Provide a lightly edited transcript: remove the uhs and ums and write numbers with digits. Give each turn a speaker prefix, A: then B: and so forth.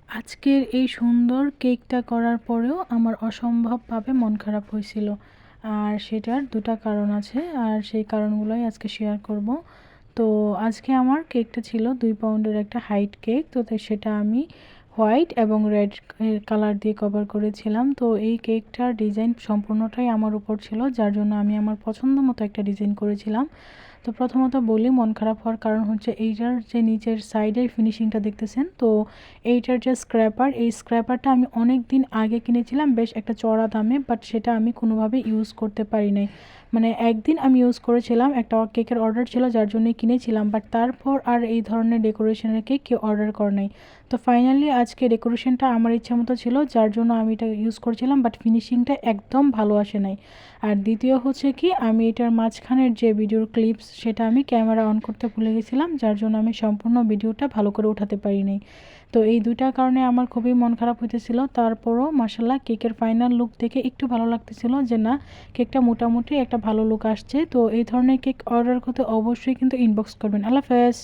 A: আজকের এই সুন্দর কেকটা করার পরেও আমার অসম্ভবভাবে মন খারাপ হয়েছিল। আর সেটার ২টা কারণ আছে, আর সেই কারণগুলোই আজকে শেয়ার করব। তো আজকে আমার কেকটা ছিল ২ পাউন্ডের একটা হাইট কেক। তো সেটা আমি হোয়াইট এবং রেড কালার দিয়ে কভার করেছিলাম। তো এই কেকটার ডিজাইন সম্পূর্ণটাই আমার উপর ছিল, যার জন্য আমি আমার পছন্দ মতো একটা ডিজাইন করেছিলাম। তো প্রথমত বলি, মন খারাপ হওয়ার কারণ হচ্ছে এইটার যে নিচের সাইডের ফিনিশিংটা দেখতেছেন, তো এইটার যে স্ক্র্যাপার, এই স্ক্র্যাপারটা আমি অনেক দিন আগে কিনেছিলাম বেশ একটা চড়া দামে, বাট সেটা আমি কোনোভাবে ইউজ করতে পারি নাই। মানে একদিন আমি ইউজ করেছিলাম, একটা কেকের অর্ডার ছিল যার জন্যই কিনেছিলাম, বাট তারপর আর এই ধরনের ডেকোরেশনের কেক কেউ অর্ডার করে নাই। তো ফাইনালি আজকে ডেকোরেশনটা আমার ইচ্ছা মতো ছিল, যার জন্য আমি এটা ইউজ করছিলাম, বাট ফিনিশিংটা একদম ভালো আসে নাই। আর দ্বিতীয় হচ্ছে কি, আমি এটার মাঝখানের যে ভিডিওর ক্লিপস, সেটা আমি ক্যামেরা অন করতে ভুলে গেছিলাম, যার জন্য আমি সম্পূর্ণ ভিডিওটা ভালো করে উঠাতে পারি নাই। তো এই ২টা কারণে আমার খুবই মন খারাপ হইতেছিল। তারপরও মাশাআল্লাহ কেকের ফাইনাল লুক দেখে একটু ভালো লাগতেছিল যে না, কেকটা মোটামুটি একটা ভালো লুক আসছে। তো এই ধরনের কেক অর্ডার করতে অবশ্যই কিন্তু ইনবক্স করবেন। আল্লাহ হাফেজ।